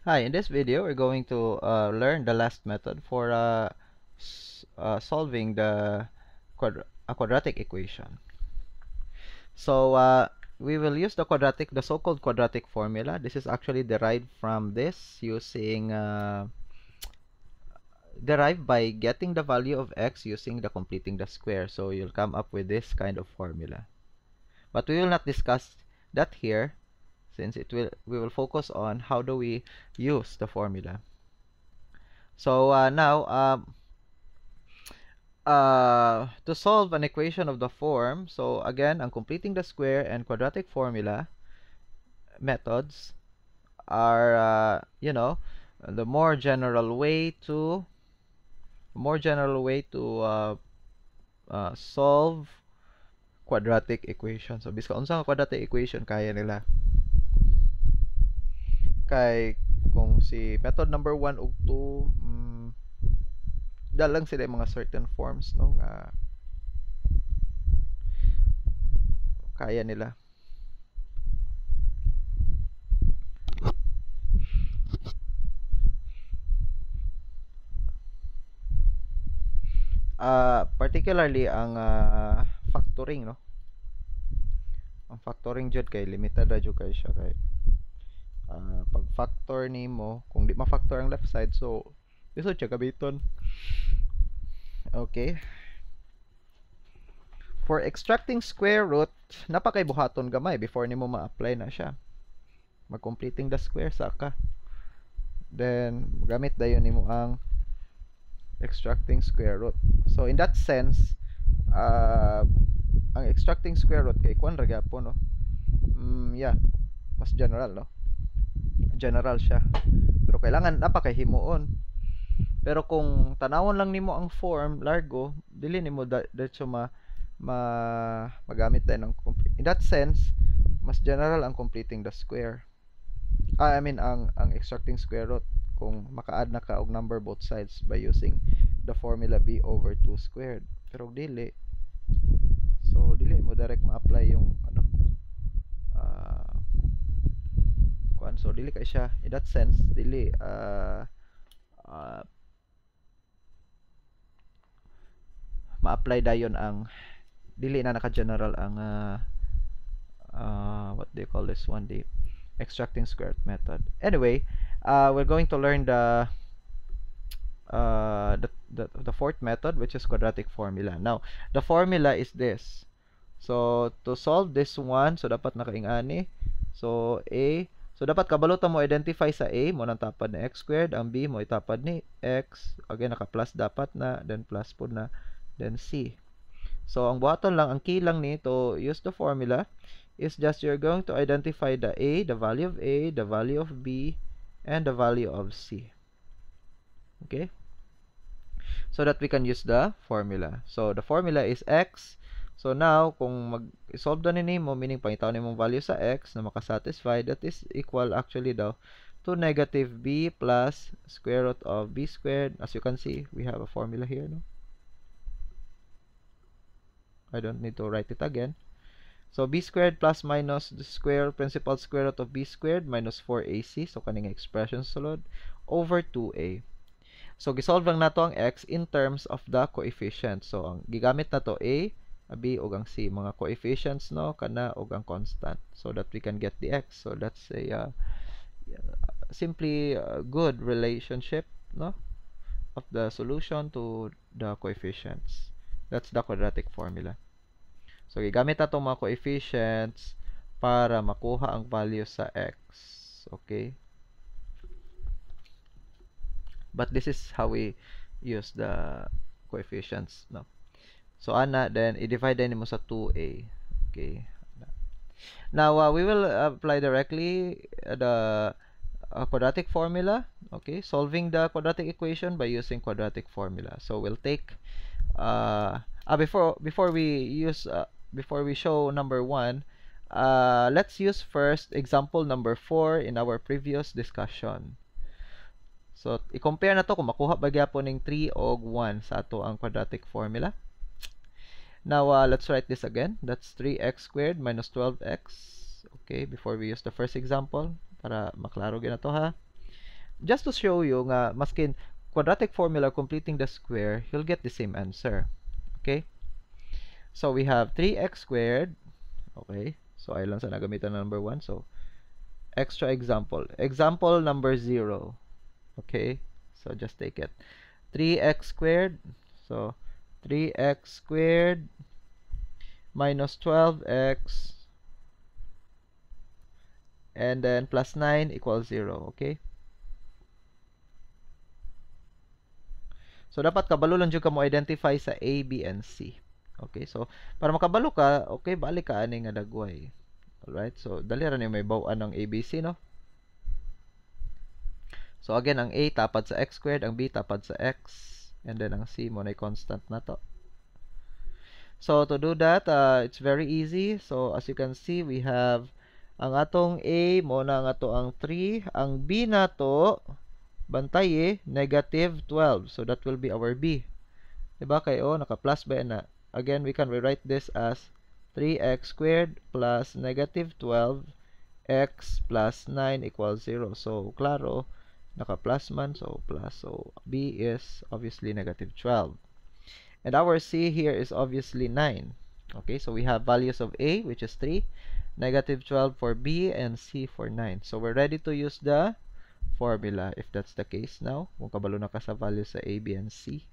Hi, in this video, we're going to learn the last method for solving a quadratic equation. So we will use the so-called quadratic formula. This is actually derived from this using derived by getting the value of x using the completing the square. So you'll come up with this kind of formula. But we will not discuss that here, since we will focus on how do we use the formula. So now, to solve an equation of the form, so again, ang completing the square and quadratic formula methods are, the more general way to solve quadratic equation. So biska unsa nga quadratic equation kaya nila. Kay kung si method number 1 ug 2, dalang sila yung mga certain forms, no, nga kaya nila. Particularly ang factoring, no. Ang factoring jud kay limited ra jud kay siya kay pag factor nimo kung di ma-factor ang left side, so lisod siya gabiton. Okay. For extracting square root, napakay buhaton gamay before nimo ma-apply na siya. Mag-completing the square saka. Then gamit dayon nimo ang extracting square root. So in that sense, ang extracting square root kay kwan ra gyapon, no. Yeah, mas general, no. General siya. Pero kailangan napakay himuon. Pero kung tanawon lang nimo ang form largo, dili nimo diretso magamit tayo ng complete. In that sense, mas general ang completing the square. I mean ang extracting square root kung maka-add na ka og number both sides by using the formula b over 2 squared. Pero dili. So dili mo direct ma-apply yung kuan. So dili kay siya in that sense, dili ma-apply dayon ang dili na naka-general ang what do you call this one, the extracting square root method. Anyway, we're going to learn the fourth method, which is quadratic formula. Now, the formula is this. So, to solve this one, so dapat nakaingani. So, so dapat kabalutan mo identify sa A, mo nang tapad na x squared, ang B mo itapad ni x, again naka-plus dapat na, then plus po na, then C. So, ang buhaton lang, ang key lang ni to use the formula is just you're going to identify the A, the value of A, the value of B, and the value of C. Okay? So that we can use the formula. So, the formula is x. So, now, kung mag-solve na nimo, meaning pangitaw nimo value sa x na makasatisfy, that is equal actually daw to negative b plus square root of b squared. As you can see, we have a formula here, no? I don't need to write it again. So, b squared plus minus the principal square root of b squared minus 4ac. So, kaning expression sulod over 2a. So, gisolve lang nato ang x in terms of the coefficients. So, ang gigamit nato a, b, ug ang c. Mga coefficients, no? Kana, ug ang constant. So, that we can get the x. So, that's a simply good relationship, no? Of the solution to the coefficients. That's the quadratic formula. So, gigamit na itong mga coefficients para makuha ang value sa x. Okay? But this is how we use the coefficients, no? So, ana, then, i-divide din mo sa 2a. Okay? Now, we will apply directly the quadratic formula. Okay? Solving the quadratic equation by using quadratic formula. So, we'll take before we show number 1, let's use first example number 4 in our previous discussion. So, i-compare na to kung makuha ba gyapon ning 3 og 1 sa ato ang quadratic formula. Now, let's write this again. That's 3x squared minus 12x. Okay, before we use the first example, para maklaro gyud na to, ha. just to show you nga maskin quadratic formula completing the square, you'll get the same answer. Okay? So we have 3x squared. Okay? So ay lang sa nagamitan ng number 1. So extra example. Example number 0. Okay? So just take it. 3x squared. So 3x squared minus 12x and then plus 9 equals 0. Okay? So dapat kabalo lang jud ka mo identify sa A, B, and C. Okay? So para makabalo ka, okay, balik ka ani nga dagway. Alright? So dali ra ni may baw-an ng ABC, no? So again, ang A tapad sa x squared, ang B tapad sa x, and then ang C mo na constant na to. So to do that, it's very easy. So as you can see, we have ang atong A mo na ang ato ang 3, ang B na to bantay negative 12. So that will be our B. Diba kayo, naka-plus ba na? Again, we can rewrite this as 3x squared plus negative 12x plus 9 equals 0. So, klaro, naka-plus man, so plus. So, B is obviously negative 12. And our C here is obviously 9. Okay, so we have values of A, which is 3, negative 12 for B, and C for 9. So, we're ready to use the formula if that's the case now. Kung kabalo na ka sa values sa A, B, and C,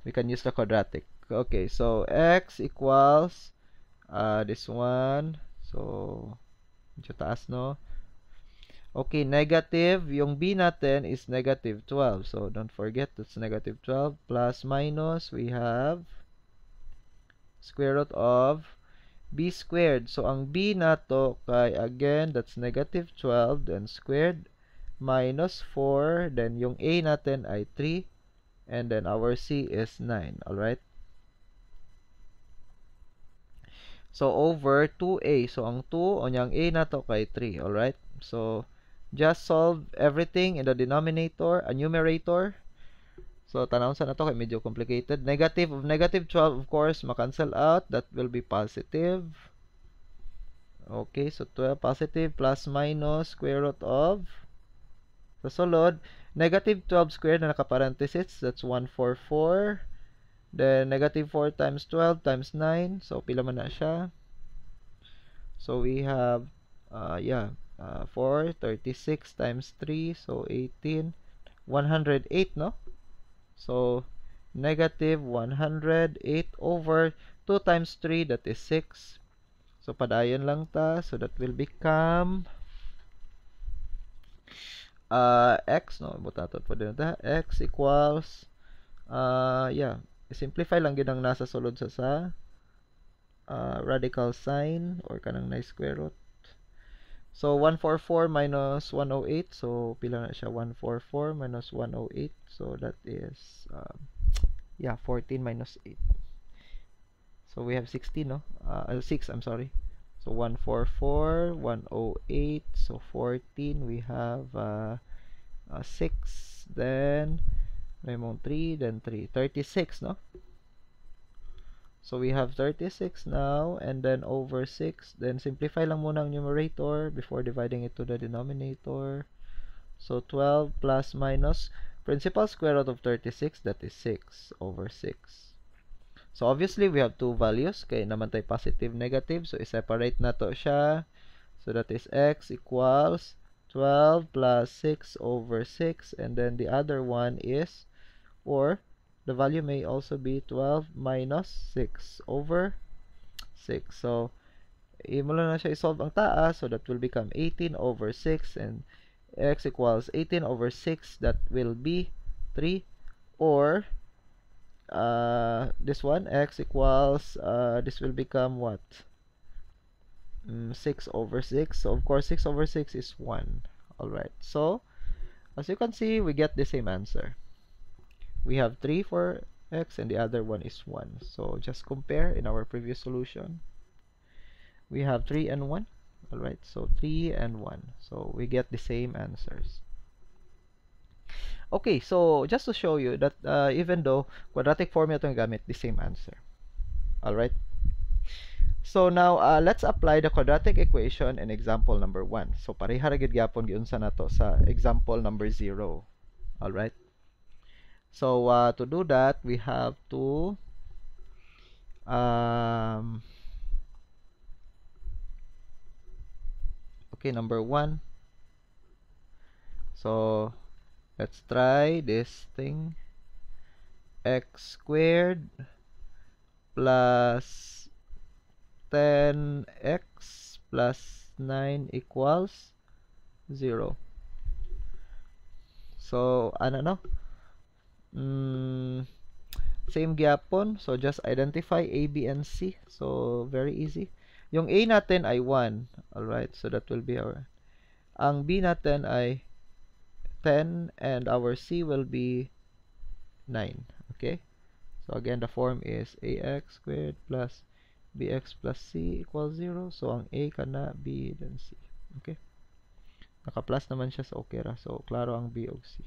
we can use the quadratic. Okay, so x equals this one. So, medyo taas, no? Okay, negative. Yung B natin is negative 12. So, don't forget, that's negative 12. Plus, minus, we have square root of B squared. So, ang B nato kay, again, that's negative 12, then squared, minus 4, then yung A natin ay 3, and then our C is 9. Alright? So, over 2A. So, ang 2, o yung A na to kay 3. Alright? So, just solve everything in the denominator, numerator. So, tanawon sa na to kay medyo complicated. Negative of negative 12, of course, makancel out. That will be positive. Okay, so 12 positive plus minus square root of, sa sulod, negative 12 squared na naka-parenthesis, that's 144. Then, negative 4 times 12 times 9. So, pila man na siya. So, we have, 4, 36 times 3. So, 18. 108, no? So, negative 108 over 2 times 3, that is 6. So, padayon lang ta. So, that will become x, no? Butatot po din ta. X equals, simplify lang gid ang nasa sulod sa radical sign or kanang na square root. So 144 minus 108, so pila na siya? 144 minus 108, so that is 14 minus 8. So we have 16, no? 6, I'm sorry. So 144, 108, so 14, we have 6, then may mong 3, then 3, 36, no? So we have 36 now, and then over 6, then simplify lang muna ang numerator before dividing it to the denominator. So 12 plus minus principal square root of 36, that is 6 over 6. So obviously we have two values, kaya naman tayo positive, negative, so i-separate na to siya. So that is x equals 12 plus 6 over 6, and then the other one is, or the value may also be 12 minus 6 over 6. So, imo lang na siya isolve ang taas. So, that will become 18 over 6. And x equals 18 over 6. That will be 3. Or, this one, x equals, this will become what? 6 over 6. So, of course, 6 over 6 is 1. Alright. So, as you can see, we get the same answer. We have 3 for x and the other one is 1. So just compare in our previous solution. We have 3 and 1. Alright, so 3 and 1. So we get the same answers. Okay, so just to show you that even though quadratic formula itong gamit, the same answer. Alright. So now let's apply the quadratic equation in example number 1. So pareha ra gid gyapon giunsa nato sa example number 0. All right. So to do that, we have to okay, number 1. So let's try this thing. X squared plus 10x plus 9 equals 0. So ano no? Same gyapon. So just identify A, B, and C. So very easy. Yung A natin ay 1. Alright, so that will be our... Ang B natin ay 10 and our C will be 9. Okay? So again, the form is ax squared plus bx plus c equals 0. So ang A kana B then C. Okay? Naka-plus naman siya sa okay ra. So klaro ang B ug C.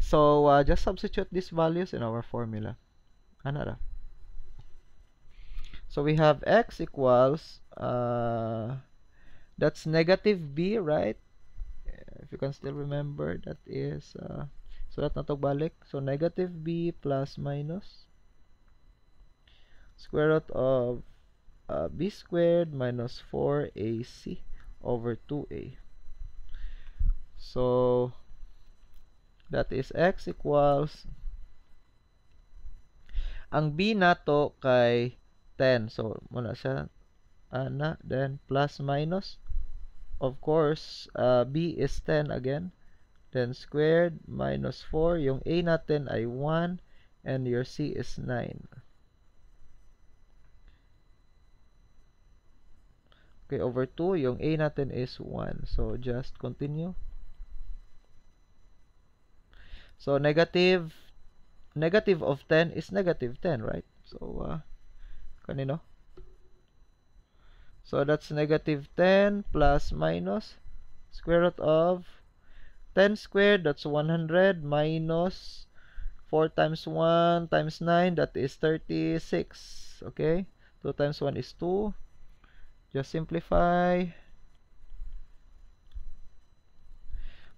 So just substitute these values in our formula. Ano ra? So we have x equals that's negative b, right? If you can still remember, that is so that natog balik. So negative b plus minus square root of b squared minus 4ac over 2a. So that is x equals, ang b nato kay 10. So muna siya ana, then plus minus, of course b is 10 again, then squared minus 4. Yung a natin ay 1 and your c is 9. Okay, over 2, yung a natin is 1. So just continue. So negative of 10 is negative 10, right? So kanino? So that's negative 10 plus minus square root of 10 squared, that's 100, minus 4 times 1 times 9, that is 36. Okay? 2 times 1 is 2. Just simplify.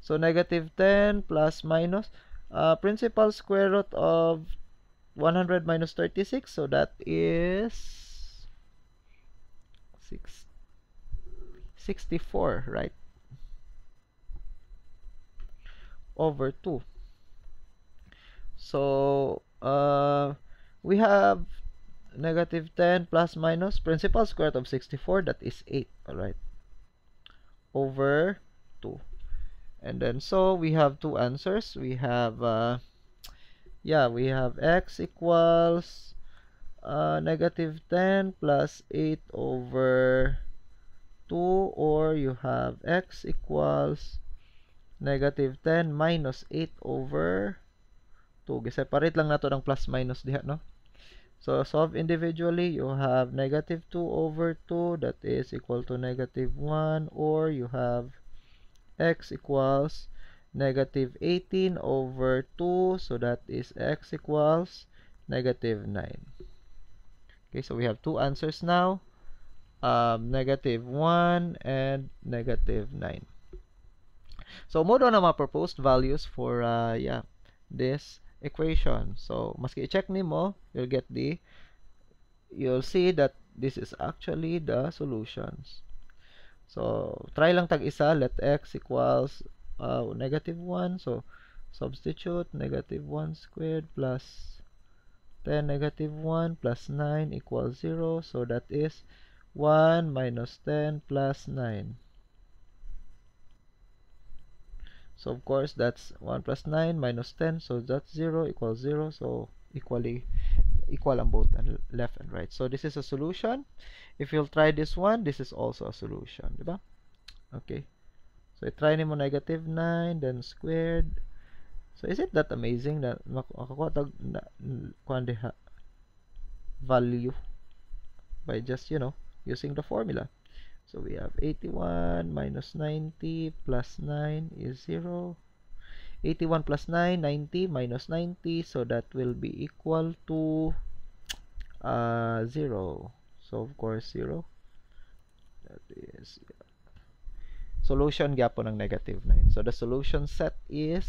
So negative 10 plus minus principal square root of 100 minus 36. So that is 64, right? Over 2. So we have negative 10 plus minus principal square root of 64, that is 8, alright, over 2. And then so we have two answers. We have we have x equals negative 10 plus 8 over 2, or you have x equals negative 10 minus 8 over 2. Separate lang nato ng plus minus diha, no? So solve individually. You have negative 2 over 2, that is equal to negative 1, or you have x equals negative 18 over 2, so that is x equals negative 9. Okay, so we have two answers now, negative 1 and negative 9. So mo do na mga proposed values for this equation. So maski i-check nimo, you'll see that this is actually the solutions. So try lang tag isa. Let x equals negative 1. So substitute negative 1 squared plus 10 negative 1 plus 9 equals 0. So that is 1 minus 10 plus 9. So of course that's 1 plus 9 minus 10, so that's 0 equals 0. So equal on both left and right. So this is a solution. If you'll try this one, this is also a solution, diba? Okay. So try nimo negative 9 then squared. So is it that amazing that makakuha tag value by just, using the formula? So we have 81 minus 90 plus 9 is 0. 81 plus 9, 90 minus 90. So that will be equal to 0. So of course 0. That is solution gyapon ng negative 9. So the solution set is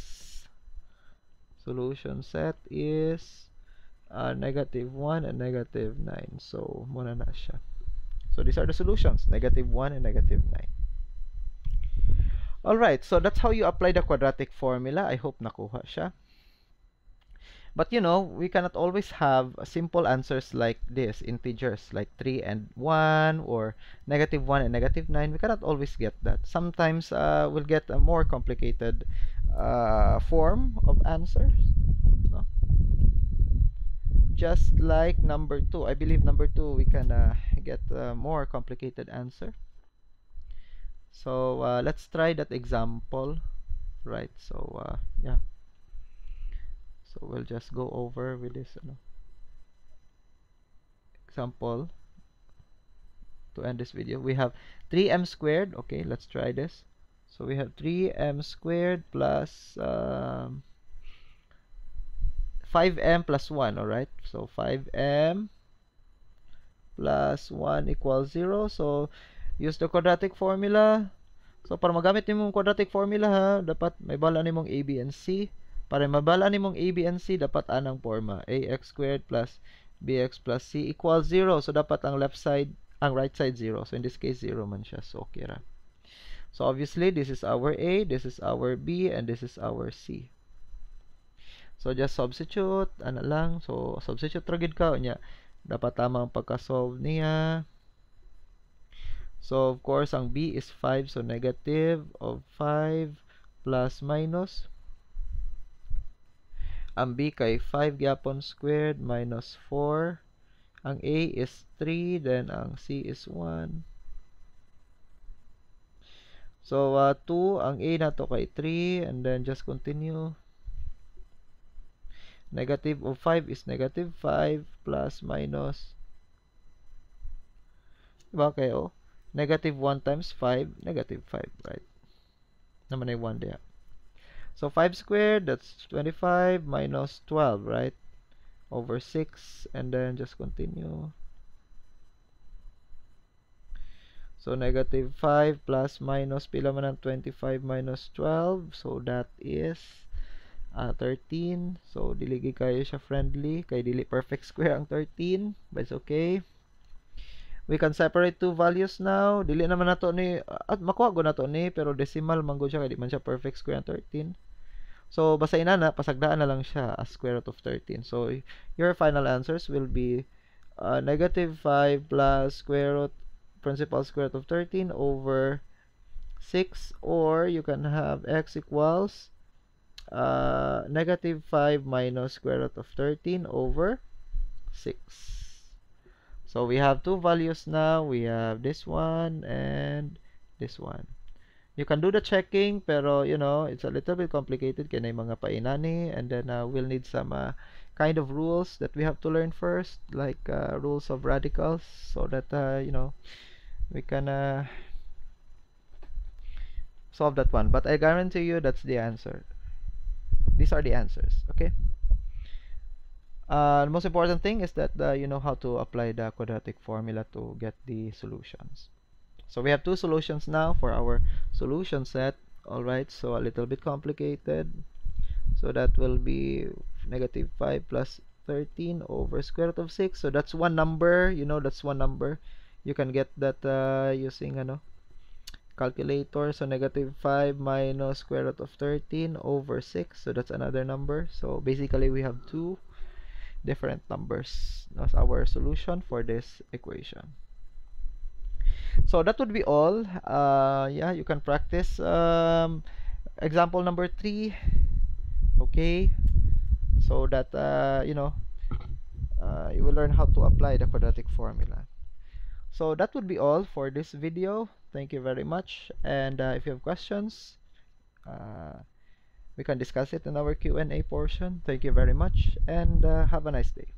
negative 1 and negative 9. So muna na siya. So these are the solutions, negative 1 and negative 9. Alright, so that's how you apply the quadratic formula. I hope nakuha siya. But you know, we cannot always have simple answers like this, integers like 3 and 1 or negative 1 and negative 9. We cannot always get that. Sometimes we'll get a more complicated form of answers. No? Just like number 2. I believe number 2 we can get a more complicated answer. So let's try that example. Right, so yeah. So we'll just go over with this example to end this video. We have 3m squared. Okay, let's try this. So we have 3m squared plus 5m plus 1. Alright, so 5m plus 1 equals 0. So use the quadratic formula. So para magamit nimong quadratic formula ha, dapat may bala nimong a, b, and c. Para mabala nimong a, b, and c, dapat anang forma. Ax squared plus bx plus c equals 0. So dapat ang right side 0. So in this case 0 man siya. So okay ra. So obviously this is our a, this is our b, and this is our c. So just substitute ana lang. So substitute ra gid ka unya. Dapat tama ang pagka-solve niya. So of course ang b is 5, so negative of 5 plus minus. Ang b kay 5 gyapon squared minus 4. Ang a is 3, then ang c is 1. So 2, ang a nato kay 3, and then just continue. Negative of 5 is negative 5 plus minus. Diba kayo? Negative 1 times 5, negative 5, right? Naman ay 1 diya. So 5 squared, that's 25 minus 12, right? Over 6, and then just continue. So negative 5 plus minus, pila man ang 25 minus 12. So that is 13. So dili kayo siya friendly. Kay dili perfect square ang 13. But it's okay. We can separate two values now. Dili naman nato ni at makuha go nato ni pero decimal man gud siya kay di man siya perfect square ang 13. So basahin na pasagdaan na lang siya as square root of 13. So your final answers will be negative 5 plus square root principal square root of 13 over 6, or you can have x equals negative 5 minus square root of 13 over 6. So we have two values now. We have this one and this one. You can do the checking, pero you know, it's a little bit complicated kaya na mga painani, and then we'll need some kind of rules that we have to learn first, like rules of radicals, so that you know, we can solve that one. But I guarantee you that's the answer. These are the answers, okay? The most important thing is that you know how to apply the quadratic formula to get the solutions. So we have two solutions now for our solution set. Alright, so a little bit complicated. So that will be negative 5 plus 13 over square root of 6. So that's one number. You know, that's one number. You can get that using calculator. So negative 5 minus square root of 13 over 6. So that's another number. So basically we have two different numbers as our solution for this equation. So that would be all. Yeah, you can practice example number 3. Okay, so that you know, you will learn how to apply the quadratic formula. So that would be all for this video. Thank you very much, and if you have questions, we can discuss it in our Q&A portion. Thank you very much, and have a nice day.